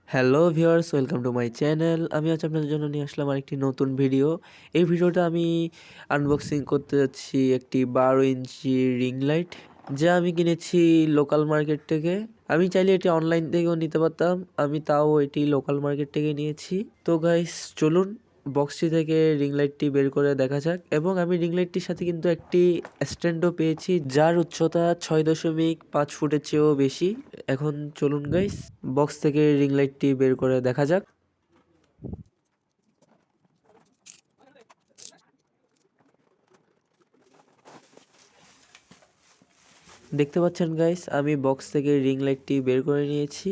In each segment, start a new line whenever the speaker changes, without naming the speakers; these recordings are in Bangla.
Hello viewers, welcome to my channel. আমি আজ আপনাদের জন্য নিয়ে আসলাম আরেকটি নতুন ভিডিও। এই ভিডিওটা আমি আনবক্সিং করতে যাচ্ছি একটি 12 ইঞ্চি রিং লাইট, যা আমি কিনেছি লোকাল মার্কেট থেকে। আমি চাইলে এটি অনলাইন থেকেও নিতে পারতাম, আমি তাও এটি লোকাল মার্কেট থেকে নিয়েছি। তো গাইস, চলুন বক্সটি থেকে রিং লাইটটি বের করে দেখা যাক। এবং আমি রিং লাইটটির সাথে কিন্তু একটি স্ট্যান্ডও পেয়েছি, যার উচ্চতা 6.5 ফুটের চেয়েও বেশি। এখন চলুন গাইস, বক্স থেকে রিং লাইটটি বের করে দেখা যাক। দেখতে পাচ্ছেন গাইস, আমি বক্স থেকে রিং লাইটটি বের করে নিয়েছি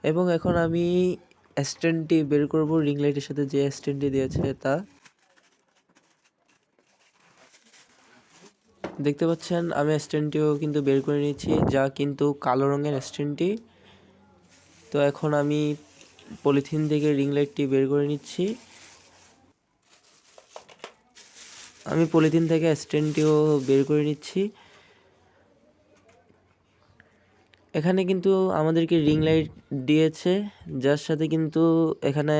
এবং এখন আমি স্ট্যান্ডটি বের করব। রিং লাইটের সাথে যে স্ট্যান্ডটি দিয়েছে তা দেখতে পাচ্ছেন। আমি স্ট্যান্ডটিও কিন্তু বের করে নিয়েছি, যা কিন্তু কালো রঙের স্ট্যান্ডটি। তো এখন আমি পলিথিন থেকে রিং লাইটটি বের করে নিচ্ছি। আমি পলিথিন থেকে স্ট্যান্ডটিও বের করে নিচ্ছি। এখানে কিন্তু আমাদেরকে রিং লাইট দিয়েছে, যার সাথে কিন্তু এখানে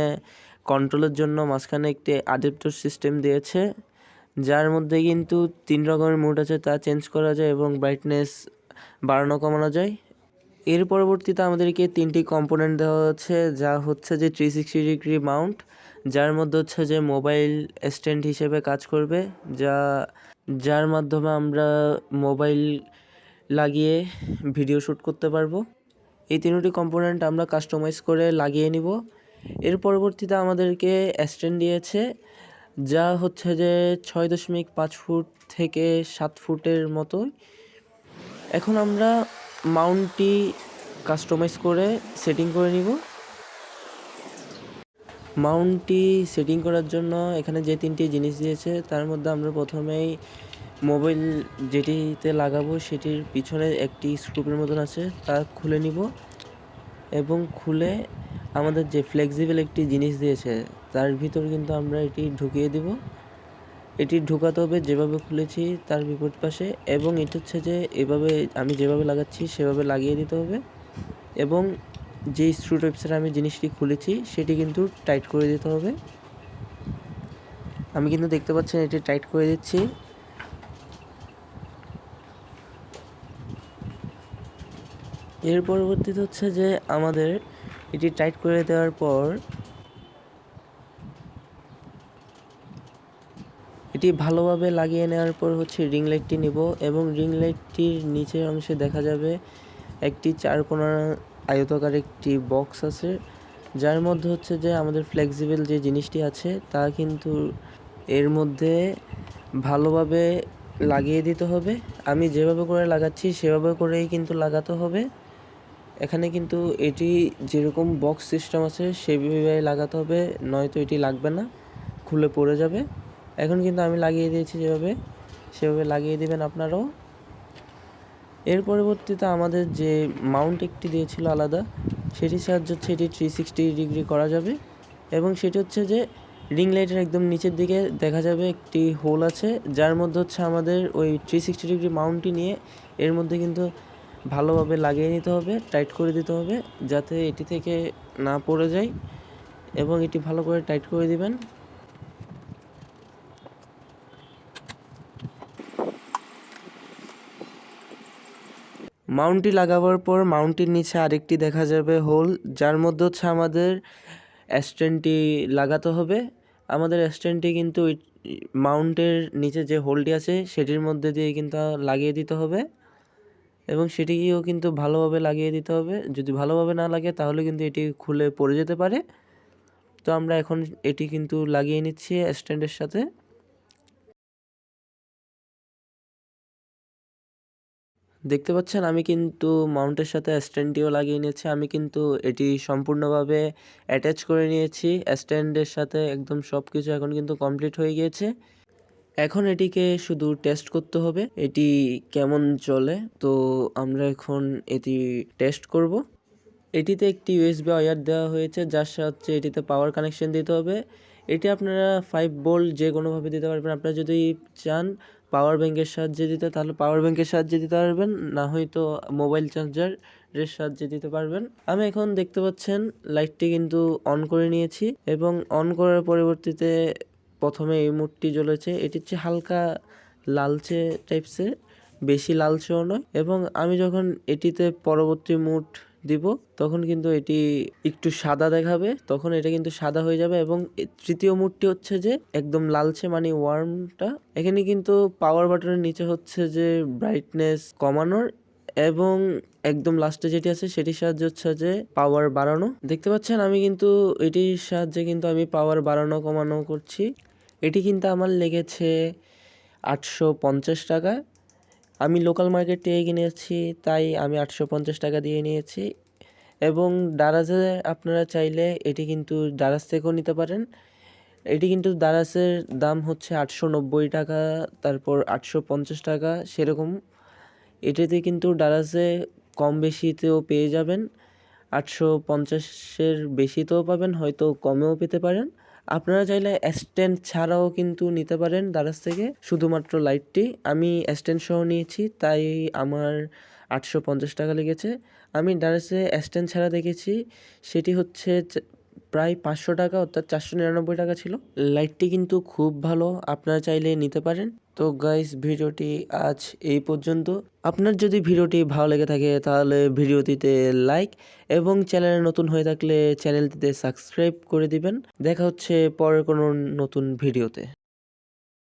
কন্ট্রোলের জন্য মাঝখানে একটি অ্যাডাপ্টার সিস্টেম দিয়েছে, যার মধ্যে কিন্তু 3 রকমের মোড আছে, তা চেঞ্জ করা যায় এবং ব্রাইটনেস বাড়ানো কমানো যায়। এর পরবর্তীতে আমাদেরকে 3টি কম্পোনেন্ট দেওয়া হচ্ছে, যা হচ্ছে যে 360 ডিগ্রি মাউন্ট, যার মধ্যে হচ্ছে যে মোবাইল স্ট্যান্ড হিসেবে কাজ করবে, যার মাধ্যমে আমরা মোবাইল লাগিয়ে ভিডিও শ্যুট করতে পারবো। এই 3টি কম্পোনেন্ট আমরা কাস্টমাইজ করে লাগিয়ে নিব। এর পরবর্তীতে আমাদেরকে স্ট্যান্ড দিয়েছে, যা হচ্ছে যে 6.5 ফুট থেকে 7 ফুটের মতো। এখন আমরা মাউন্টটি কাস্টমাইজ করে সেটিং করে নিব। মাউন্টটি সেটিং করার জন্য এখানে যে 3টি জিনিস দিয়েছে, তার মধ্যে আমরা প্রথমেই মোবাইল যেটিতে লাগাবো সেটির পিছনে একটি স্ক্রুপের মতন আছে, তা খুলে নিব এবং খুলে আমাদের যে ফ্লেক্সিবল একটি জিনিস দিয়েছে তার ভিতর কিন্তু আমরা এটি ঢুকিয়ে দিব। এটি ঢুকাতে হবে যেভাবে খুলেছি তার বিপরীত পাশে, এবং এটি হচ্ছে যে এভাবে আমি যেভাবে লাগাচ্ছি সেভাবে লাগিয়ে দিতে হবে। এবং যে স্ক্রু টাইপসের আমি জিনিসটি খুলেছি সেটি কিন্তু টাইট করে দিতে হবে। আমি কিন্তু দেখতে পাচ্ছেন এটি টাইট করে দিচ্ছি। এর পরবর্তীতে হচ্ছে যে আমাদের এটি টাইট করে দেওয়ার পর এটি ভালোভাবে লাগিয়ে নেওয়ার পর হচ্ছে রিং লাইটটি নিব, এবং রিং লাইটটির নিচের অংশে দেখা যাবে একটি 4 কোণার আয়তাকার একটি বক্স আছে, যার মধ্যে হচ্ছে যে আমাদের ফ্লেক্সিবল যে জিনিসটি আছে তা কিন্তু এর মধ্যে ভালোভাবে লাগিয়ে দিতে হবে। আমি যেভাবে করে লাগাচ্ছি সেভাবে করেই কিন্তু লাগাতে হবে। এখানে কিন্তু এটি যেরকম বক্স সিস্টেম আছে সেভাবে লাগাতে হবে, নয়তো এটি লাগবে না, খুলে পড়ে যাবে। এখন কিন্তু আমি লাগিয়ে দিয়েছি, সেভাবে লাগিয়ে দিবেন আপনারাও। এর পরবর্তীতে আমাদের যে মাউন্ট একটি দিয়েছিল আলাদা, সেটির সাহায্য হচ্ছে এটি 360 ডিগ্রি করা যাবে। এবং সেটি হচ্ছে যে রিং লাইটের একদম নিচের দিকে দেখা যাবে একটি হোল আছে, যার মধ্যে হচ্ছে আমাদের ওই 360 ডিগ্রি মাউন্টটি নিয়ে এর মধ্যে কিন্তু ভালোভাবে লাগিয়ে নিতে হবে, টাইট করে দিতে হবে, যাতে এটি থেকে না পড়ে যায়, এবং এটি ভালো করে টাইট করে দিবেন। মাউন্টটি লাগাবার পর মাউন্টটির নিচে আরেকটি দেখা যাবে হোল, যার মধ্যে হচ্ছে আমাদের স্ট্যান্ডটি লাগাতে হবে। আমাদের স্ট্যান্ডটি কিন্তু ওই মাউন্টের নিচে যে হোলটি আছে সেটির মধ্যে দিয়ে কিন্তু লাগিয়ে দিতে হবে, এবং সেটিকেও কিন্তু ভালোভাবে লাগিয়ে দিতে হবে। যদি ভালোভাবে না লাগে তাহলে কিন্তু এটি খুলে পড়ে যেতে পারে। তো আমরা এখন এটি কিন্তু লাগিয়ে নিচ্ছি স্ট্যান্ডের সাথে। দেখতে পাচ্ছেন আমি কিন্তু মাউন্টের সাথে স্ট্যান্ডটিও লাগিয়ে নিয়েছি। আমি কিন্তু এটি সম্পূর্ণভাবে অ্যাটাচ করে নিয়েছি স্ট্যান্ডের সাথে, একদম সব কিছু এখন কিন্তু কমপ্লিট হয়ে গিয়েছে। এখন এটিকে শুধু টেস্ট করতে হবে এটি কেমন চলে। তো আমরা এখন এটি টেস্ট করব। এটিতে একটি ইউএসবি ওয়্যার দেওয়া হয়েছে, যার সাহায্যে এটিতে পাওয়ার কানেকশন দিতে হবে। এটি আপনারা 5 ভোল্ট যে কোনোভাবে দিতে পারবেন। আপনারা যদি চান পাওয়ার ব্যাংকের সাহায্যে দিতে, তাহলে পাওয়ার ব্যাংকের সাহায্যে দিতে পারবেন, না হয়তো মোবাইল চার্জারের সাহায্যে দিতে পারবেন। আমি এখন দেখতে পাচ্ছেন লাইটটি কিন্তু অন করে নিয়েছি এবং অন করার পরবর্তীতে প্রথমে এই মোডটি জ্বলেছে। এটি হচ্ছে হালকা লালচে টাইপসের, বেশি লালচেও নয়। এবং আমি যখন এটিতে পরবর্তী মোড দিব তখন কিন্তু এটি একটু সাদা দেখাবে, তখন এটা কিন্তু সাদা হয়ে যাবে। এবং তৃতীয় মোডটি হচ্ছে যে একদম লালচে, মানে ওয়ার্মটা। এখানে কিন্তু পাওয়ার বাটনের নিচে হচ্ছে যে ব্রাইটনেস কমানোর, এবং একদম লাস্টে যেটি আছে সেটির সাহায্যে হচ্ছে যে পাওয়ার বাড়ানো। দেখতে পাচ্ছেন আমি কিন্তু এটির সাহায্যে কিন্তু আমি পাওয়ার বাড়ানো কমানো করছি। এটি কিন্তু আমার লেগেছে 850 টাকা। আমি লোকাল মার্কেট থেকে কিনেছি, তাই আমি 850 টাকা দিয়ে নিয়েছি। এবং দারাজে আপনারা চাইলে এটি কিন্তু দারাজ থেকেও নিতে পারেন। এটি কিন্তু দারাজের দাম হচ্ছে 890 টাকা, তারপর 850 টাকা সেরকম। এটিতে কিন্তু দারাজে কম বেশিতেও পেয়ে যাবেন, 850-এর বেশিতেও পাবেন, হয়তো কমেও পেতে পারেন। আপনারা চাইলে স্ট্যান্ড ছাড়াও কিন্তু নিতে পারেন দারাজ থেকে, শুধুমাত্র লাইটটি। আমি স্ট্যান্ড সহ নিয়েছি, তাই আমার 850 টাকা লেগেছে। আমি দারাজে স্ট্যান্ড ছাড়া দেখেছি, সেটি হচ্ছে প্রায় 500 টাকা, অর্থাৎ 499 টাকা ছিল। লাইটটি কিন্তু খুব ভালো, আপনারা চাইলে নিতে পারেন। তো গাইস, ভিডিওটি আজ এই পর্যন্ত। আপনার যদি ভিডিওটি ভালো লেগে থাকে তাহলে ভিডিওটিতে লাইক, এবং চ্যানেলে নতুন হয়ে থাকলে চ্যানেলটিতে সাবস্ক্রাইব করে দিবেন। দেখা হচ্ছে পরের কোনো নতুন ভিডিওতে।